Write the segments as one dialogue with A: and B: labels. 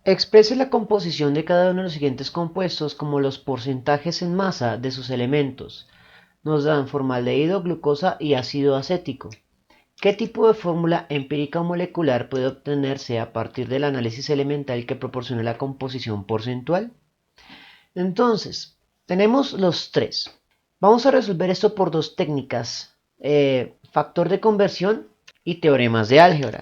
A: Exprese la composición de cada uno de los siguientes compuestos como los porcentajes en masa de sus elementos. Nos dan formaldehído, glucosa y ácido acético. ¿Qué tipo de fórmula empírica o molecular puede obtenerse a partir del análisis elemental que proporciona la composición porcentual? Entonces, tenemos los tres. Vamos a resolver esto por dos técnicas, factor de conversión y teoremas de álgebra.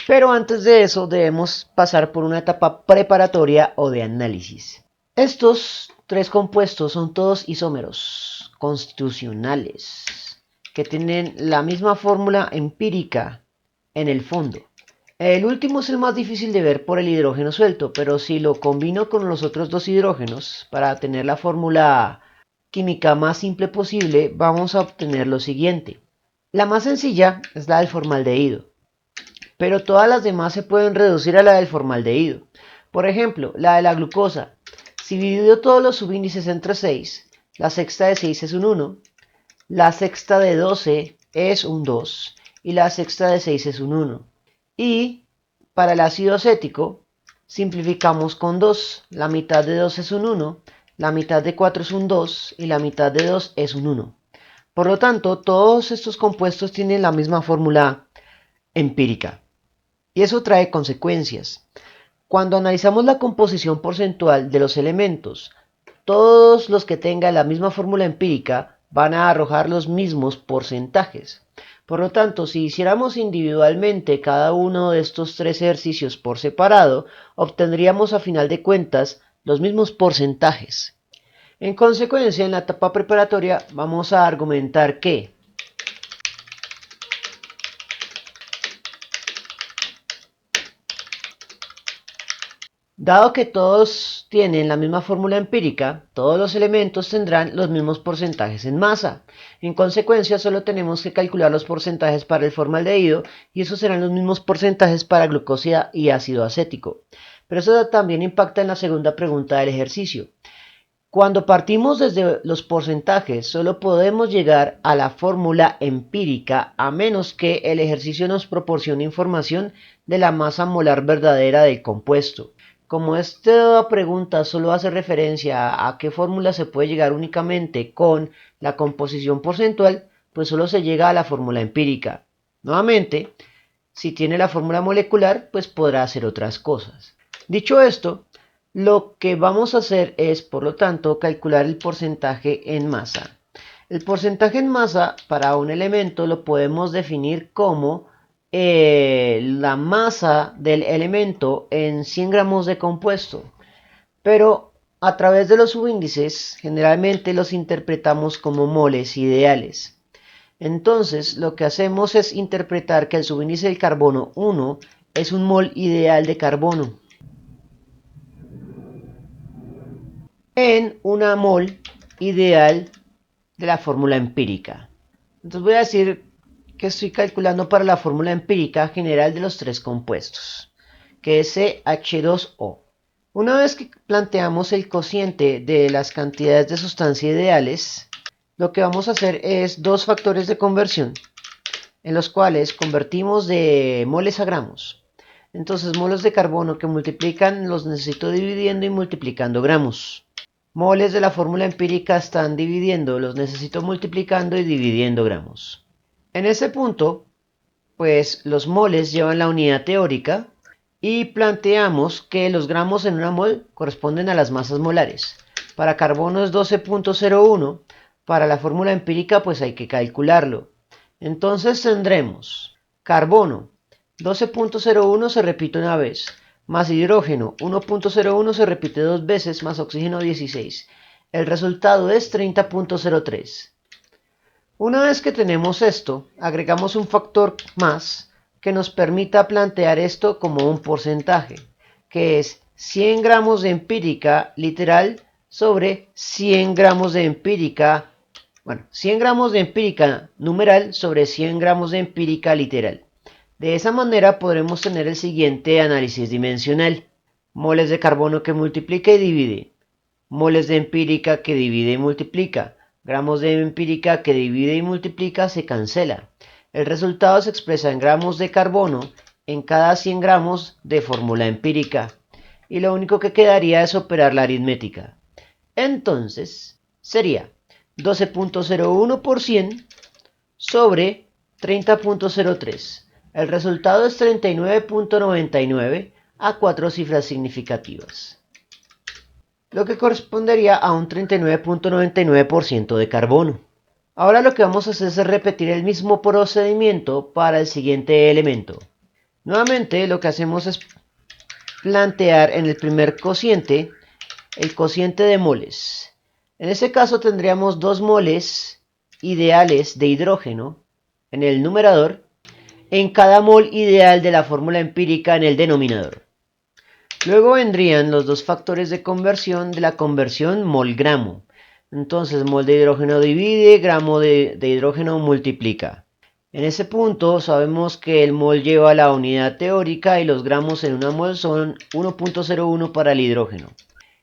A: Pero antes de eso debemos pasar por una etapa preparatoria o de análisis. Estos tres compuestos son todos isómeros constitucionales que tienen la misma fórmula empírica en el fondo. El último es el más difícil de ver por el hidrógeno suelto, pero si lo combino con los otros dos hidrógenos para tener la fórmula química más simple posible, vamos a obtener lo siguiente. La más sencilla es la del formaldehído, pero todas las demás se pueden reducir a la del formaldehído. Por ejemplo, la de la glucosa. Si divido todos los subíndices entre 6, la sexta de 6 es un 1, la sexta de 12 es un 2 y la sexta de 6 es un 1. Y para el ácido acético, simplificamos con 2. La mitad de 2 es un 1, la mitad de 4 es un 2 y la mitad de 2 es un 1. Por lo tanto, todos estos compuestos tienen la misma fórmula empírica. Y eso trae consecuencias. Cuando analizamos la composición porcentual de los elementos, todos los que tengan la misma fórmula empírica van a arrojar los mismos porcentajes. Por lo tanto, si hiciéramos individualmente cada uno de estos tres ejercicios por separado, obtendríamos a final de cuentas los mismos porcentajes. En consecuencia, en la etapa preparatoria vamos a argumentar que dado que todos tienen la misma fórmula empírica, todos los elementos tendrán los mismos porcentajes en masa. En consecuencia, solo tenemos que calcular los porcentajes para el formaldehído y esos serán los mismos porcentajes para glucosa y ácido acético. Pero eso también impacta en la segunda pregunta del ejercicio. Cuando partimos desde los porcentajes, solo podemos llegar a la fórmula empírica a menos que el ejercicio nos proporcione información de la masa molar verdadera del compuesto. Como esta pregunta solo hace referencia a qué fórmula se puede llegar únicamente con la composición porcentual, pues solo se llega a la fórmula empírica. Nuevamente, si tiene la fórmula molecular, pues podrá hacer otras cosas. Dicho esto, lo que vamos a hacer es, por lo tanto, calcular el porcentaje en masa. El porcentaje en masa para un elemento lo podemos definir como la masa del elemento en 100 gramos de compuesto. Pero a través de los subíndices, generalmente los interpretamos como moles ideales. Entonces, lo que hacemos es interpretar que el subíndice del carbono 1 es un mol ideal de carbono en una mol ideal de la fórmula empírica. Entonces voy a decir que estoy calculando para la fórmula empírica general de los tres compuestos, que es CH2O. Una vez que planteamos el cociente de las cantidades de sustancia ideales, lo que vamos a hacer es dos factores de conversión, en los cuales convertimos de moles a gramos. Entonces, moles de carbono que multiplican los necesito dividiendo y multiplicando gramos. Moles de la fórmula empírica están dividiendo, los necesito multiplicando y dividiendo gramos. En ese punto, pues los moles llevan la unidad teórica y planteamos que los gramos en una mol corresponden a las masas molares. Para carbono es 12.01, para la fórmula empírica pues hay que calcularlo. Entonces tendremos carbono 12.01 se repite una vez, más hidrógeno 1.01 se repite dos veces, más oxígeno 16. El resultado es 30.03. Una vez que tenemos esto, agregamos un factor más que nos permita plantear esto como un porcentaje, que es 100 gramos de empírica literal sobre 100 gramos de empírica, 100 gramos de empírica numeral sobre 100 gramos de empírica literal. De esa manera podremos tener el siguiente análisis dimensional. Moles de carbono que multiplica y divide. Moles de empírica que divide y multiplica. Gramos de empírica que divide y multiplica se cancela. El resultado se expresa en gramos de carbono en cada 100 gramos de fórmula empírica. Y lo único que quedaría es operar la aritmética. Entonces, sería 12.01% sobre 30.03. El resultado es 39.99 a 4 cifras significativas, lo que correspondería a un 39.99% de carbono. Ahora lo que vamos a hacer es repetir el mismo procedimiento para el siguiente elemento. Nuevamente lo que hacemos es plantear en el primer cociente el cociente de moles. En este caso tendríamos 2 moles ideales de hidrógeno en el numerador en cada mol ideal de la fórmula empírica en el denominador. Luego vendrían los dos factores de conversión de la conversión mol-gramo. Entonces mol de hidrógeno divide, gramo de hidrógeno multiplica. En ese punto sabemos que el mol lleva la unidad teórica y los gramos en una mol son 1.01 para el hidrógeno.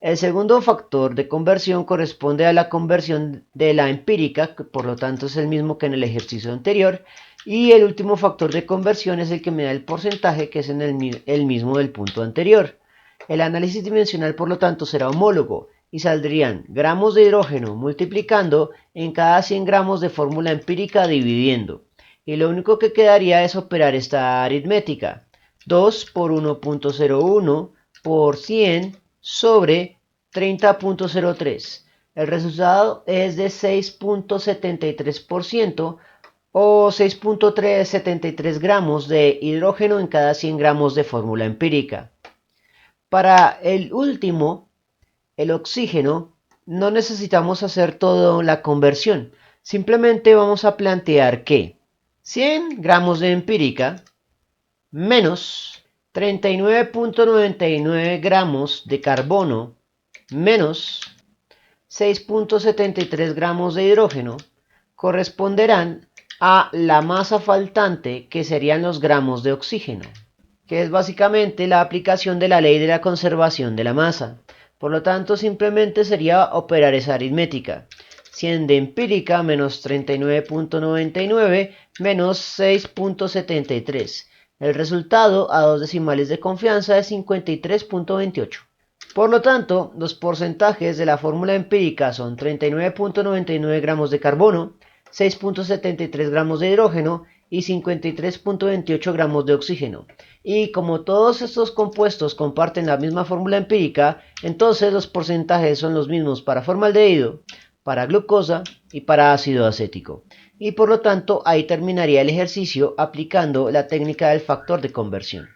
A: El segundo factor de conversión corresponde a la conversión de la empírica, que por lo tanto es el mismo que en el ejercicio anterior. Y el último factor de conversión es el que me da el porcentaje, que es el mismo del punto anterior. El análisis dimensional, por lo tanto, será homólogo y saldrían gramos de hidrógeno multiplicando en cada 100 gramos de fórmula empírica dividiendo. Y lo único que quedaría es operar esta aritmética. 2 por 1.01 por 100 sobre 30.03. El resultado es de 6.73% o 6.373 gramos de hidrógeno en cada 100 gramos de fórmula empírica. Para el último, el oxígeno, no necesitamos hacer toda la conversión. Simplemente vamos a plantear que 100 gramos de empírica menos 39.99 gramos de carbono menos 6.73 gramos de hidrógeno corresponderán a la masa faltante, que serían los gramos de oxígeno, que es básicamente la aplicación de la ley de la conservación de la masa. Por lo tanto, simplemente sería operar esa aritmética. 100 de empírica menos 39.99 menos 6.73. El resultado a 2 decimales de confianza es 53.28. Por lo tanto, los porcentajes de la fórmula empírica son 39.99 gramos de carbono, 6.73 gramos de hidrógeno y 53.28 gramos de oxígeno. Y como todos estos compuestos comparten la misma fórmula empírica, entonces los porcentajes son los mismos para formaldehído, para glucosa y para ácido acético. Y por lo tanto ahí terminaría el ejercicio aplicando la técnica del factor de conversión.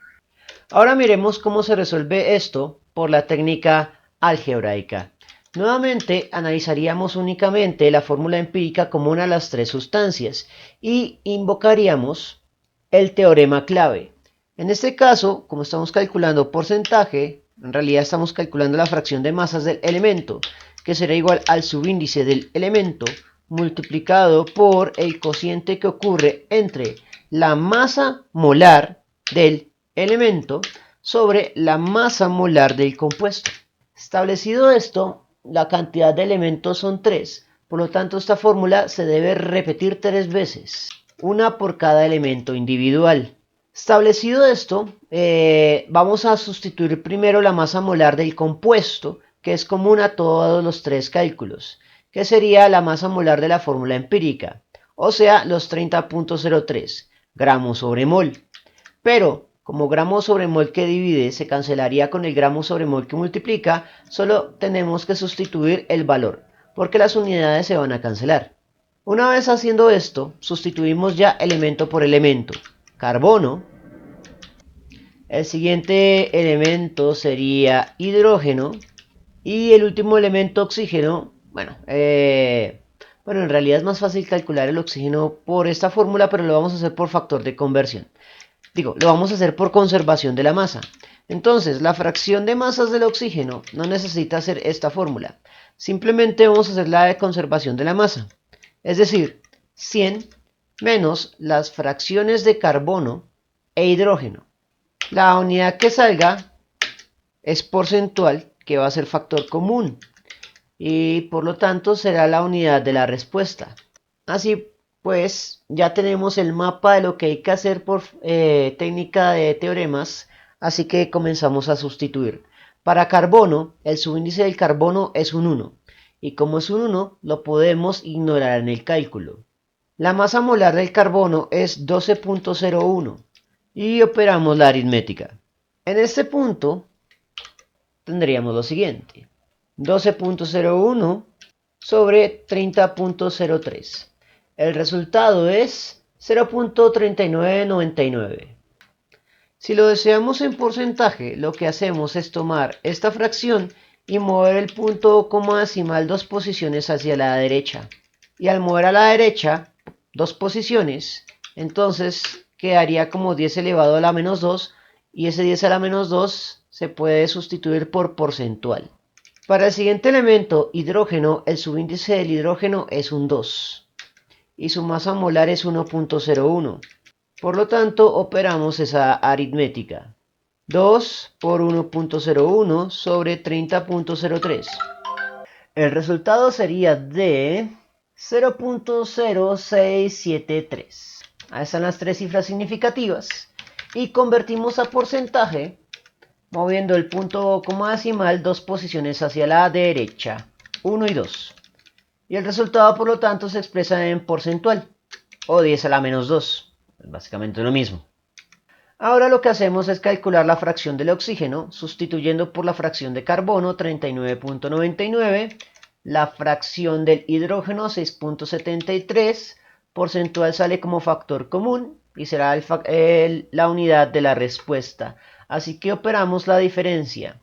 A: Ahora miremos cómo se resuelve esto por la técnica algebraica. Nuevamente analizaríamos únicamente la fórmula empírica como una de las 3 sustancias y invocaríamos el teorema clave. En este caso, como estamos calculando porcentaje, en realidad estamos calculando la fracción de masas del elemento, que será igual al subíndice del elemento multiplicado por el cociente que ocurre entre la masa molar del elemento sobre la masa molar del compuesto. Establecido esto, la cantidad de elementos son 3, por lo tanto esta fórmula se debe repetir 3 veces, una por cada elemento individual. Establecido esto, vamos a sustituir primero la masa molar del compuesto, que es común a todos los 3 cálculos, que sería la masa molar de la fórmula empírica, o sea, los 30.03 gramos sobre mol. Pero, como gramo sobre mol que divide se cancelaría con el gramo sobre mol que multiplica, solo tenemos que sustituir el valor, porque las unidades se van a cancelar. Una vez haciendo esto, sustituimos ya elemento por elemento. Carbono. El siguiente elemento sería hidrógeno. Y el último elemento, oxígeno. Bueno, en realidad es más fácil calcular el oxígeno por esta fórmula, pero lo vamos a hacer por factor de conversión. Lo vamos a hacer por conservación de la masa. Entonces, la fracción de masas del oxígeno no necesita hacer esta fórmula. Simplemente vamos a hacer la de conservación de la masa. Es decir, 100 menos las fracciones de carbono e hidrógeno. La unidad que salga es porcentual, que va a ser factor común. Y por lo tanto será la unidad de la respuesta. Así pues ya tenemos el mapa de lo que hay que hacer por técnica de teoremas, así que comenzamos a sustituir. Para carbono, el subíndice del carbono es un 1, y como es un 1, lo podemos ignorar en el cálculo. La masa molar del carbono es 12.01 y operamos la aritmética. En este punto tendríamos lo siguiente: 12.01 sobre 30.03. El resultado es 0.3999. Si lo deseamos en porcentaje, lo que hacemos es tomar esta fracción y mover el punto coma decimal 2 posiciones hacia la derecha. Y al mover a la derecha 2 posiciones, entonces quedaría como 10 elevado a la menos 2, y ese 10 a la menos 2 se puede sustituir por porcentual. Para el siguiente elemento, hidrógeno, el subíndice del hidrógeno es un 2 y su masa molar es 1.01. Por lo tanto, operamos esa aritmética. 2 por 1.01 sobre 30.03. El resultado sería de 0.0673. Ahí están las tres cifras significativas. Y convertimos a porcentaje moviendo el punto coma decimal 2 posiciones hacia la derecha, 1 y 2. Y el resultado, por lo tanto, se expresa en porcentual, o 10 a la menos 2. Es básicamente lo mismo. Ahora lo que hacemos es calcular la fracción del oxígeno, sustituyendo por la fracción de carbono, 39.99, la fracción del hidrógeno, 6.73, porcentual sale como factor común y será la unidad de la respuesta. Así que operamos la diferencia.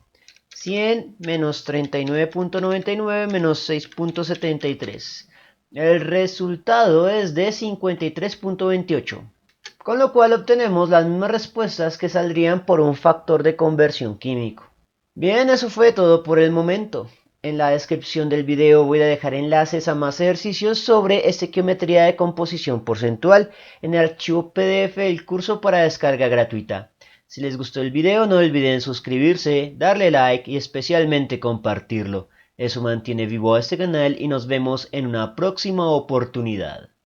A: 100 menos 39.99 menos 6.73. El resultado es de 53.28. Con lo cual obtenemos las mismas respuestas que saldrían por un factor de conversión químico. Bien, eso fue todo por el momento. En la descripción del video voy a dejar enlaces a más ejercicios sobre estequiometría de composición porcentual en el archivo PDF del curso para descarga gratuita. Si les gustó el video, no olviden suscribirse, darle like y especialmente compartirlo. Eso mantiene vivo a este canal y nos vemos en una próxima oportunidad.